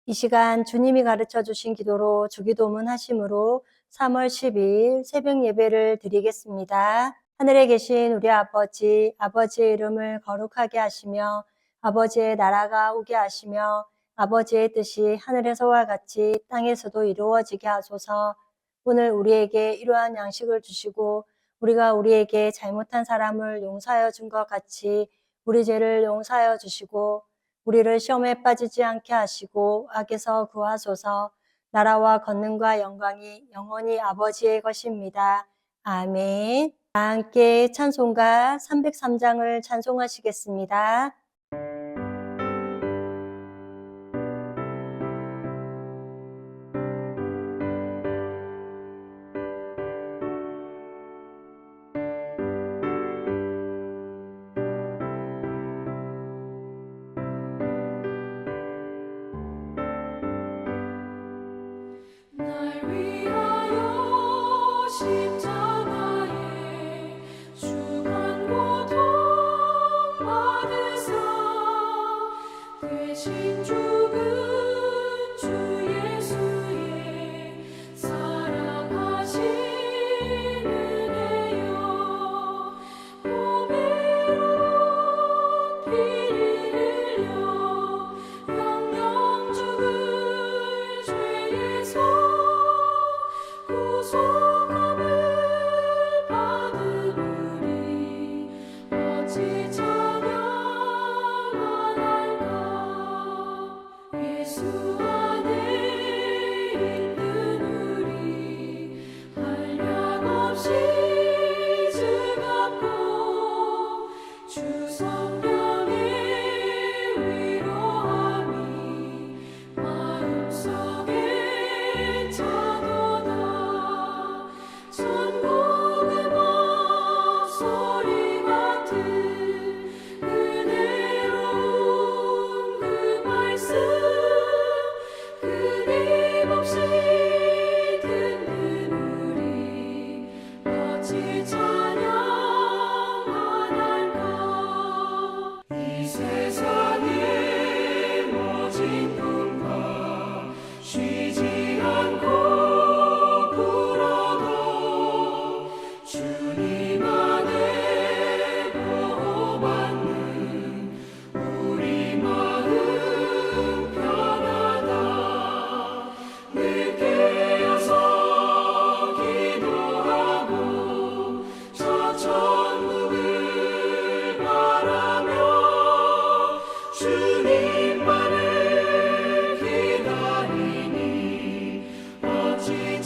이 시간 주님이 가르쳐 주신 기도로 주기도문 하심으로 3월 12일 새벽 예배를 드리겠습니다. 하늘에 계신 우리 아버지, 아버지의 이름을 거룩하게 하시며 아버지의 나라가 오게 하시며 아버지의 뜻이 하늘에서와 같이 땅에서도 이루어지게 하소서. 오늘 우리에게 이러한 양식을 주시고 우리가 우리에게 잘못한 사람을 용서하여 준 것 같이 우리 죄를 용서하여 주시고 우리를 시험에 빠지지 않게 하시고 악에서 구하소서. 나라와 권능과 영광이 영원히 아버지의 것입니다. 아멘. 다 함께 찬송가 303장을 찬송하시겠습니다. 날 위하여 십자가에 중한 고통 받으사 대신 죽은 주 예수의 사랑하신 은혜여 보배로운 피를 흘려 영영 죽은 죄에서 구속함을 받은 우리 어찌 찬양하날까. 예수 안에 있는 우리 한량없이 즐겁고 주 성령의 위로함이 마음속에 차도다. 천국의 목소리 같은 은혜로운 그 말씀 끊임없이 듣는 우리 어찌 찬양하날까. 이 세상의 모진 꿈과 쉬지 않고 불어도 주님 안에 보호받는 우리 마음 편하다. 늘 깨어서 기도하고 저 천국을 바라며 주님만을 기다리니 어찌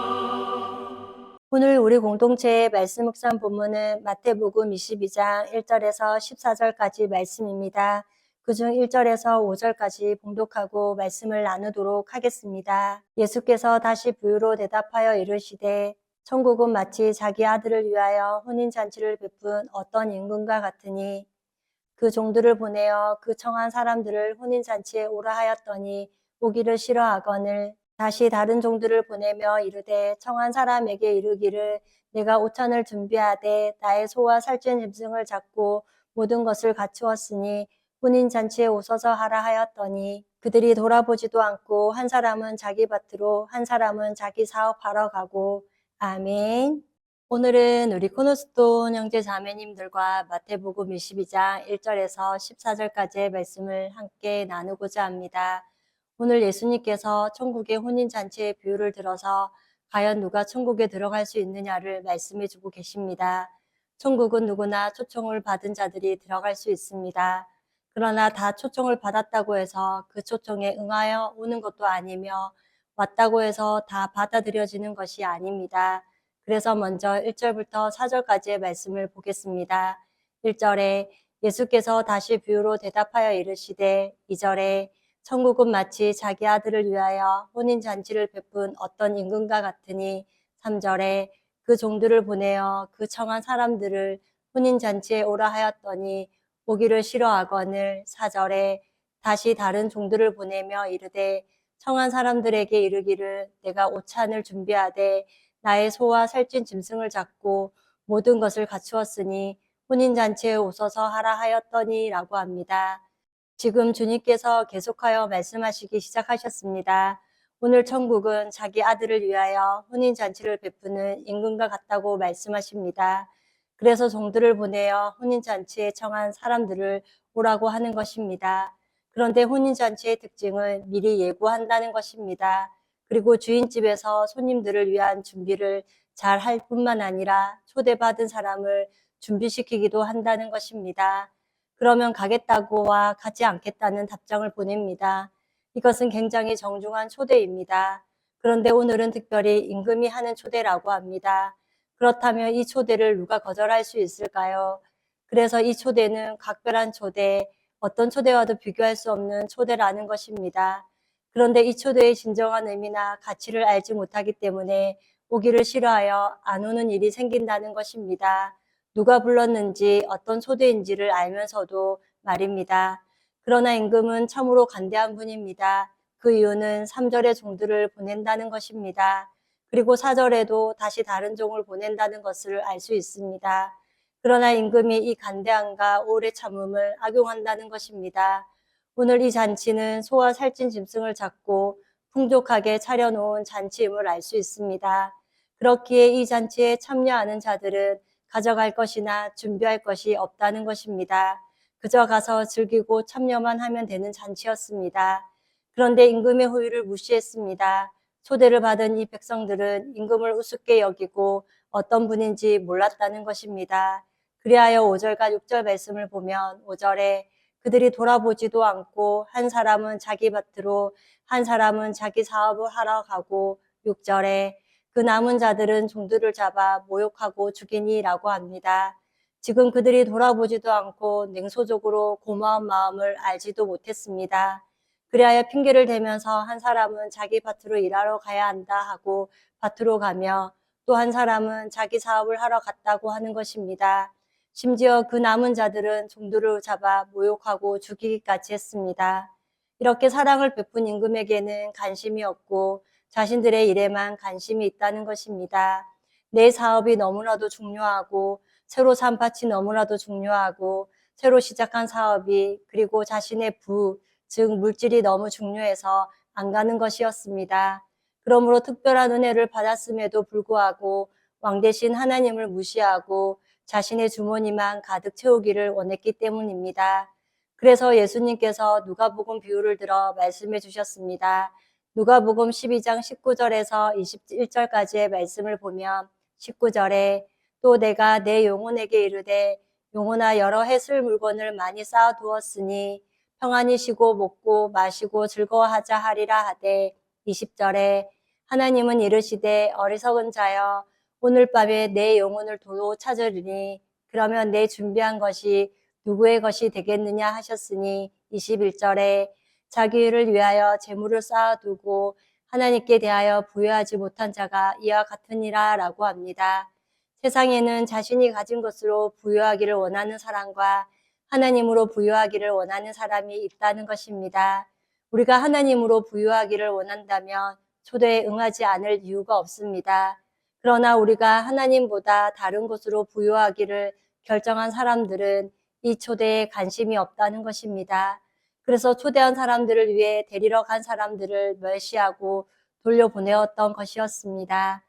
찬양하날까. 오늘 우리 공동체의 말씀 묵상 본문은 마태복음 22장 1절에서 14절까지 말씀입니다. 그중 1절에서 5절까지 봉독하고 말씀을 나누도록 하겠습니다. 예수께서 다시 부유로 대답하여 이르시되 천국은 마치 자기 아들을 위하여 혼인잔치를 베푼 어떤 임금과 같으니 그 종들을 보내어 그 청한 사람들을 혼인잔치에 오라 하였더니 오기를 싫어하거늘 다시 다른 종들을 보내며 이르되 청한 사람에게 이르기를 내가 오찬을 준비하되 나의 소와 살찐 짐승을 잡고 모든 것을 갖추었으니 혼인잔치에 오소서 하라 하였더니 그들이 돌아보지도 않고 한 사람은 자기 밭으로 한 사람은 자기 사업하러 가고. 아멘. 오늘은 우리 코너스톤 형제 자매님들과 마태복음 22장 1절에서 14절까지의 말씀을 함께 나누고자 합니다. 오늘 예수님께서 천국의 혼인잔치의 비유를 들어서 과연 누가 천국에 들어갈 수 있느냐를 말씀해 주고 계십니다. 천국은 누구나 초청을 받은 자들이 들어갈 수 있습니다. 그러나 다 초청을 받았다고 해서 그 초청에 응하여 오는 것도 아니며 왔다고 해서 다 받아들여지는 것이 아닙니다. 그래서 먼저 1절부터 4절까지의 말씀을 보겠습니다. 1절에 예수께서 다시 비유로 대답하여 이르시되 2절에 천국은 마치 자기 아들을 위하여 혼인잔치를 베푼 어떤 임금과 같으니 3절에 그 종들을 보내어 그 청한 사람들을 혼인잔치에 오라 하였더니 오기를 싫어하거늘 4절에 다시 다른 종들을 보내며 이르되 청한 사람들에게 이르기를 내가 오찬을 준비하되 나의 소와 살찐 짐승을 잡고 모든 것을 갖추었으니 혼인잔치에 오소서 하라 하였더니 라고 합니다. 지금 주님께서 계속하여 말씀하시기 시작하셨습니다. 오늘 천국은 자기 아들을 위하여 혼인잔치를 베푸는 임금과 같다고 말씀하십니다. 그래서 종들을 보내어 혼인잔치에 청한 사람들을 오라고 하는 것입니다. 그런데 혼인잔치의 특징은 미리 예고한다는 것입니다. 그리고 주인집에서 손님들을 위한 준비를 잘 할 뿐만 아니라 초대받은 사람을 준비시키기도 한다는 것입니다. 그러면 가겠다고와 가지 않겠다는 답장을 보냅니다. 이것은 굉장히 정중한 초대입니다. 그런데 오늘은 특별히 임금이 하는 초대라고 합니다. 그렇다면 이 초대를 누가 거절할 수 있을까요? 그래서 이 초대는 각별한 초대, 어떤 초대와도 비교할 수 없는 초대라는 것입니다. 그런데 이 초대의 진정한 의미나 가치를 알지 못하기 때문에 오기를 싫어하여 안 오는 일이 생긴다는 것입니다. 누가 불렀는지 어떤 초대인지를 알면서도 말입니다. 그러나 임금은 참으로 간대한 분입니다. 그 이유는 3절의 종들을 보낸다는 것입니다. 그리고 4절에도 다시 다른 종을 보낸다는 것을 알 수 있습니다. 그러나 임금이 이 간대함과 오래 참음을 악용한다는 것입니다. 오늘 이 잔치는 소와 살찐 짐승을 잡고 풍족하게 차려놓은 잔치임을 알 수 있습니다. 그렇기에 이 잔치에 참여하는 자들은 가져갈 것이나 준비할 것이 없다는 것입니다. 그저 가서 즐기고 참여만 하면 되는 잔치였습니다. 그런데 임금의 호의를 무시했습니다. 초대를 받은 이 백성들은 임금을 우습게 여기고 어떤 분인지 몰랐다는 것입니다. 그리하여 5절과 6절 말씀을 보면 5절에 그들이 돌아보지도 않고 한 사람은 자기 밭으로 한 사람은 자기 사업을 하러 가고 6절에 그 남은 자들은 종들을 잡아 모욕하고 죽이니라고 합니다. 지금 그들이 돌아보지도 않고 냉소적으로 고마운 마음을 알지도 못했습니다. 그리하여 핑계를 대면서 한 사람은 자기 밭으로 일하러 가야 한다 하고 밭으로 가며 또 한 사람은 자기 사업을 하러 갔다고 하는 것입니다. 심지어 그 남은 자들은 종들을 잡아 모욕하고 죽이기까지 했습니다. 이렇게 사랑을 베푼 임금에게는 관심이 없고 자신들의 일에만 관심이 있다는 것입니다. 내 사업이 너무나도 중요하고 새로 산 밭이 너무나도 중요하고 새로 시작한 사업이 그리고 자신의 부, 즉 물질이 너무 중요해서 안 가는 것이었습니다. 그러므로 특별한 은혜를 받았음에도 불구하고 왕 대신 하나님을 무시하고 자신의 주머니만 가득 채우기를 원했기 때문입니다. 그래서 예수님께서 누가복음 비유를 들어 말씀해 주셨습니다. 누가복음 12장 19절에서 21절까지의 말씀을 보면 19절에 또 내가 내 영혼에게 이르되 영혼아 여러 해쓸 물건을 많이 쌓아 두었으니 평안히 쉬고 먹고 마시고 즐거워하자 하리라 하되 20절에 하나님은 이르시되 어리석은 자여 오늘 밤에 내 영혼을 도로 찾으리니 그러면 내 준비한 것이 누구의 것이 되겠느냐 하셨으니 21절에 자기를 위하여 재물을 쌓아두고 하나님께 대하여 부여하지 못한 자가 이와 같으니라 라고 합니다. 세상에는 자신이 가진 것으로 부여하기를 원하는 사람과 하나님으로 부여하기를 원하는 사람이 있다는 것입니다. 우리가 하나님으로 부여하기를 원한다면 초대에 응하지 않을 이유가 없습니다. 그러나 우리가 하나님보다 다른 곳으로 부여하기를 결정한 사람들은 이 초대에 관심이 없다는 것입니다. 그래서 초대한 사람들을 위해 데리러 간 사람들을 멸시하고 돌려보내었던 것이었습니다.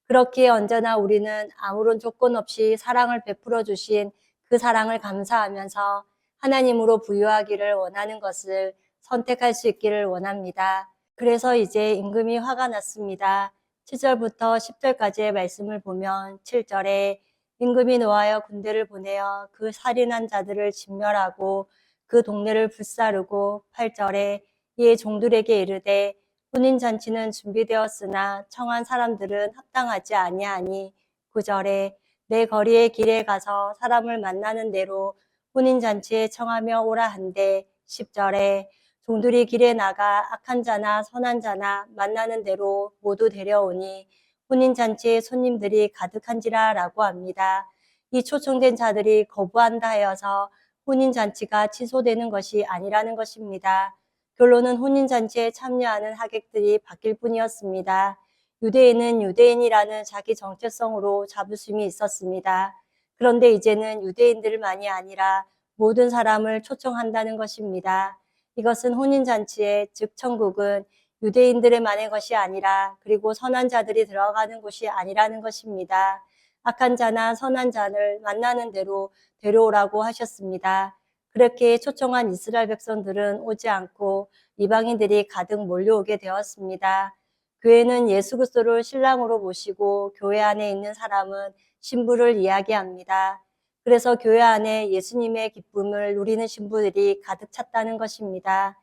그렇기에 언제나 우리는 아무런 조건 없이 사랑을 베풀어 주신 그 사랑을 감사하면서 하나님으로 부유하기를 원하는 것을 선택할 수 있기를 원합니다. 그래서 이제 임금이 화가 났습니다. 7절부터 10절까지의 말씀을 보면 7절에 임금이 노하여 군대를 보내어 그 살인한 자들을 진멸하고 그 동네를 불사르고 8절에 이에 종들에게 이르되 혼인잔치는 준비되었으나 청한 사람들은 합당하지 아니하니 9절에 내 거리의 길에 가서 사람을 만나는 대로 혼인잔치에 청하며 오라 한데 10절에 종들이 길에 나가 악한 자나 선한 자나 만나는 대로 모두 데려오니 혼인잔치에 손님들이 가득한지라 라고 합니다. 이 초청된 자들이 거부한다 하여서 혼인잔치가 취소되는 것이 아니라는 것입니다. 결론은 혼인잔치에 참여하는 하객들이 바뀔 뿐이었습니다. 유대인은 유대인이라는 자기 정체성으로 자부심이 있었습니다. 그런데 이제는 유대인들만이 아니라 모든 사람을 초청한다는 것입니다. 이것은 혼인잔치의 즉 천국은 유대인들만의 것이 아니라 그리고 선한 자들이 들어가는 곳이 아니라는 것입니다. 악한 자나 선한 자를 만나는 대로 데려오라고 하셨습니다. 그렇게 초청한 이스라엘 백성들은 오지 않고 이방인들이 가득 몰려오게 되었습니다. 교회는 예수 그리스도를 신랑으로 모시고 교회 안에 있는 사람은 신부를 이야기합니다. 그래서 교회 안에 예수님의 기쁨을 누리는 신부들이 가득 찼다는 것입니다.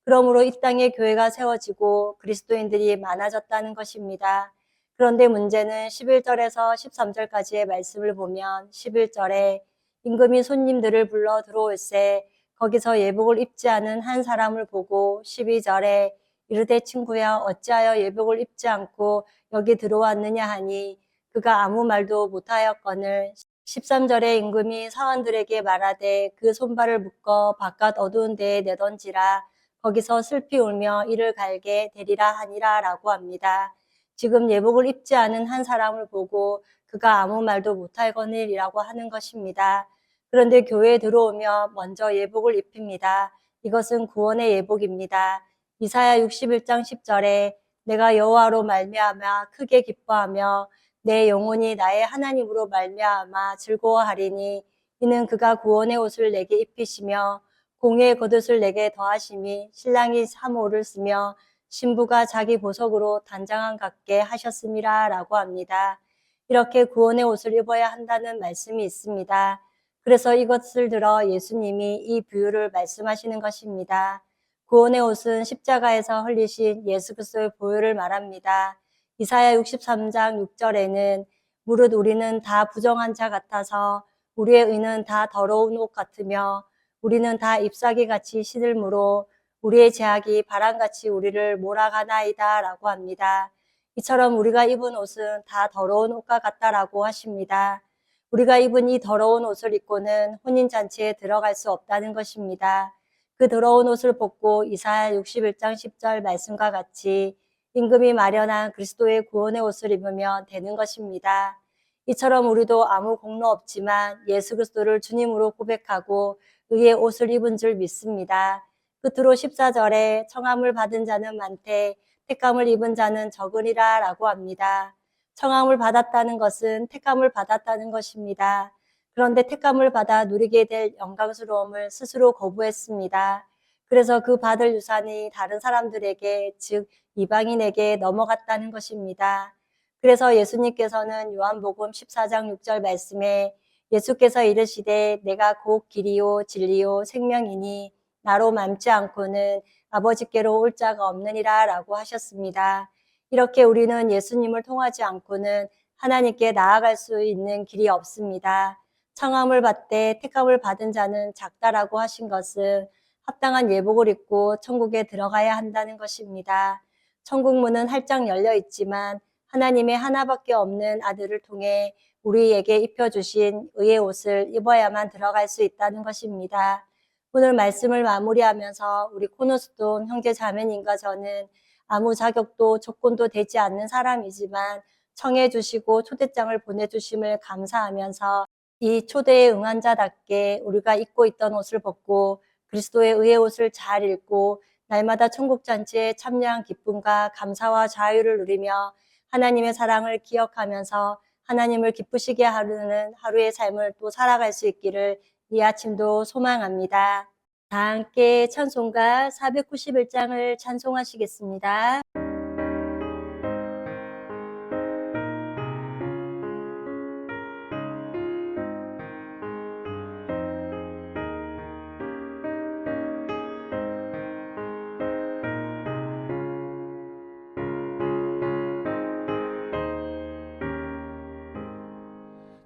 그러므로 이 땅에 교회가 세워지고 그리스도인들이 많아졌다는 것입니다. 그런데 문제는 11절에서 13절까지의 말씀을 보면 11절에 임금이 손님들을 불러 들어올세 거기서 예복을 입지 않은 한 사람을 보고 12절에 이르되 친구야 어찌하여 예복을 입지 않고 여기 들어왔느냐 하니 그가 아무 말도 못하였거늘 13절에 임금이 사원들에게 말하되 그 손발을 묶어 바깥 어두운 데에 내던지라 거기서 슬피 울며 이를 갈게 되리라 하니라 라고 합니다. 지금 예복을 입지 않은 한 사람을 보고 그가 아무 말도 못하거니라고 하는 것입니다. 그런데 교회에 들어오며 먼저 예복을 입힙니다. 이것은 구원의 예복입니다. 이사야 61장 10절에 내가 여호와로 말미암아 크게 기뻐하며 내 영혼이 나의 하나님으로 말미암아 즐거워하리니 이는 그가 구원의 옷을 내게 입히시며 공의의 겉옷을 내게 더하심이 신랑이 사모를 쓰며 신부가 자기 보석으로 단장한 같게 하셨음이라 라고 합니다. 이렇게 구원의 옷을 입어야 한다는 말씀이 있습니다. 그래서 이것을 들어 예수님이 이 비유를 말씀하시는 것입니다. 구원의 옷은 십자가에서 흘리신 예수 그리스도의 보혈을 말합니다. 이사야 63장 6절에는 무릇 우리는 다 부정한 자 같아서 우리의 의는 다 더러운 옷 같으며 우리는 다 잎사귀 같이 시들므로 우리의 죄악이 바람같이 우리를 몰아가나이다 라고 합니다. 이처럼 우리가 입은 옷은 다 더러운 옷과 같다라고 하십니다. 우리가 입은 이 더러운 옷을 입고는 혼인잔치에 들어갈 수 없다는 것입니다. 그 더러운 옷을 벗고 이사야 61장 10절 말씀과 같이 임금이 마련한 그리스도의 구원의 옷을 입으면 되는 것입니다. 이처럼 우리도 아무 공로 없지만 예수 그리스도를 주님으로 고백하고 의의 옷을 입은 줄 믿습니다. 끝으로 14절에 청함을 받은 자는 많되 택감을 입은 자는 적으리라 라고 합니다. 청함을 받았다는 것은 택감을 받았다는 것입니다. 그런데 택감을 받아 누리게 될 영광스러움을 스스로 거부했습니다. 그래서 그 받을 유산이 다른 사람들에게 즉 이방인에게 넘어갔다는 것입니다. 그래서 예수님께서는 요한복음 14장 6절 말씀에 예수께서 이르시되 내가 곧 길이요 진리요 생명이니 나로 맘지 않고는 아버지께로 올 자가 없느니라 라고 하셨습니다. 이렇게 우리는 예수님을 통하지 않고는 하나님께 나아갈 수 있는 길이 없습니다. 청함을 받되 택함을 받은 자는 작다라고 하신 것은 합당한 예복을 입고 천국에 들어가야 한다는 것입니다. 천국 문은 활짝 열려 있지만 하나님의 하나밖에 없는 아들을 통해 우리에게 입혀주신 의의 옷을 입어야만 들어갈 수 있다는 것입니다. 오늘 말씀을 마무리하면서 우리 코너스톤 형제 자매님과 저는 아무 자격도 조건도 되지 않는 사람이지만 청해 주시고 초대장을 보내주심을 감사하면서 이 초대에 응한 자답게 우리가 입고 있던 옷을 벗고 그리스도의 의의 옷을 잘 입고 날마다 천국잔치에 참여한 기쁨과 감사와 자유를 누리며 하나님의 사랑을 기억하면서 하나님을 기쁘시게 하는 하루의 삶을 또 살아갈 수 있기를 이 아침도 소망합니다. 다 함께 찬송가 491장을 찬송하시겠습니다.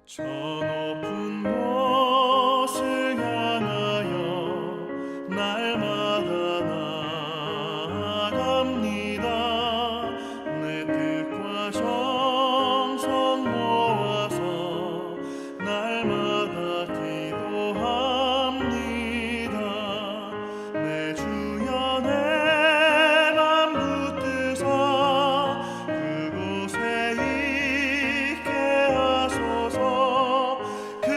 저 높은 곳을 향하여 날마다 나아갑니다. 내 뜻과 정성 모아서 날마다 기도합니다. 내 주여 내 맘 붙드사 그곳에 있게 하소서. 그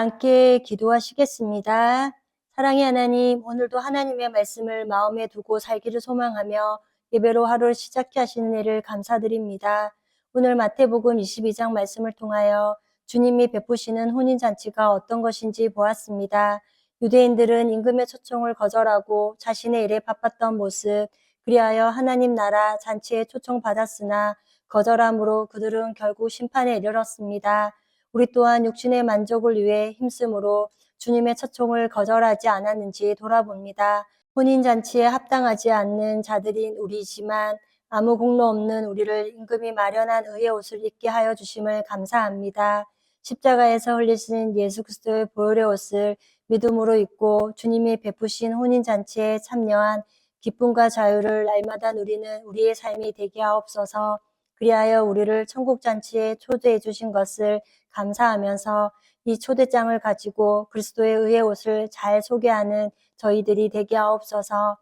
함께 기도하시겠습니다. 사랑의 하나님, 오늘도 하나님의 말씀을 마음에 두고 살기를 소망하며 예배로 하루를 시작해 하시는 일을 감사드립니다. 오늘 마태복음 22장 말씀을 통하여 주님이 베푸시는 혼인잔치가 어떤 것인지 보았습니다. 유대인들은 임금의 초청을 거절하고 자신의 일에 바빴던 모습, 그리하여 하나님 나라 잔치에 초청받았으나 거절함으로 그들은 결국 심판에 이르렀습니다. 우리 또한 육신의 만족을 위해 힘쓰므로 주님의 초청을 거절하지 않았는지 돌아봅니다. 혼인잔치에 합당하지 않는 자들인 우리지만 아무 공로 없는 우리를 임금이 마련한 의의 옷을 입게 하여 주심을 감사합니다. 십자가에서 흘리신 예수 그리스도의 보혈의 옷을 믿음으로 입고 주님이 베푸신 혼인잔치에 참여한 기쁨과 자유를 날마다 누리는 우리의 삶이 되게 하옵소서. 그리하여 우리를 천국잔치에 초대해 주신 것을 감사하면서 이 초대장을 가지고 그리스도의 의의 옷을 잘 소개하는 저희들이 되게 하옵소서.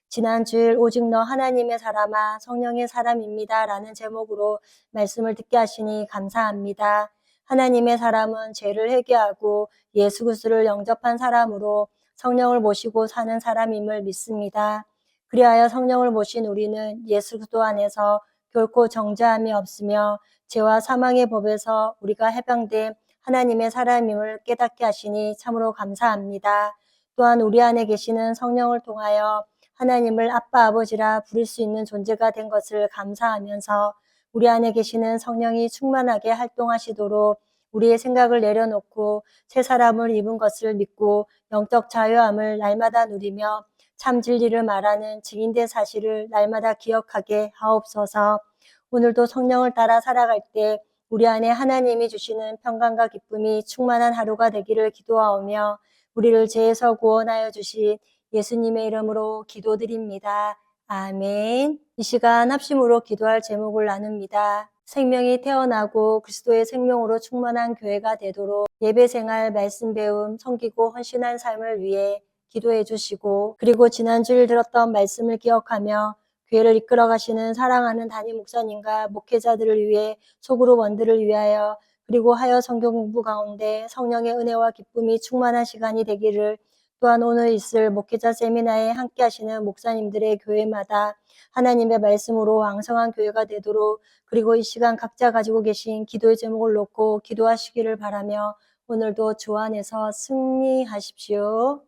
지난 주일 오직 너 하나님의 사람아 성령의 사람입니다 라는 제목으로 말씀을 듣게 하시니 감사합니다. 하나님의 사람은 죄를 회개하고 예수 그리스도를 영접한 사람으로 성령을 모시고 사는 사람임을 믿습니다. 그리하여 성령을 모신 우리는 예수 그리스도 안에서 결코 정죄함이 없으며 죄와 사망의 법에서 우리가 해방된 하나님의 사람임을 깨닫게 하시니 참으로 감사합니다. 또한 우리 안에 계시는 성령을 통하여 하나님을 아빠 아버지라 부를 수 있는 존재가 된 것을 감사하면서 우리 안에 계시는 성령이 충만하게 활동하시도록 우리의 생각을 내려놓고 새 사람을 입은 것을 믿고 영적 자유함을 날마다 누리며 참 진리를 말하는 증인된 사실을 날마다 기억하게 하옵소서. 오늘도 성령을 따라 살아갈 때 우리 안에 하나님이 주시는 평강과 기쁨이 충만한 하루가 되기를 기도하오며 우리를 죄에서 구원하여 주신 예수님의 이름으로 기도드립니다. 아멘. 이 시간 합심으로 기도할 제목을 나눕니다. 생명이 태어나고 그리스도의 생명으로 충만한 교회가 되도록 예배생활, 말씀 배움, 섬기고 헌신한 삶을 위해 기도해 주시고 그리고 지난 주일 들었던 말씀을 기억하며 교회를 이끌어 가시는 사랑하는 담임 목사님과 목회자들을 위해 소그룹 원들을 위하여 그리고 하여 성경 공부 가운데 성령의 은혜와 기쁨이 충만한 시간이 되기를 또한 오늘 있을 목회자 세미나에 함께 하시는 목사님들의 교회마다 하나님의 말씀으로 왕성한 교회가 되도록 그리고 이 시간 각자 가지고 계신 기도의 제목을 놓고 기도하시기를 바라며 오늘도 주 안에서 승리하십시오.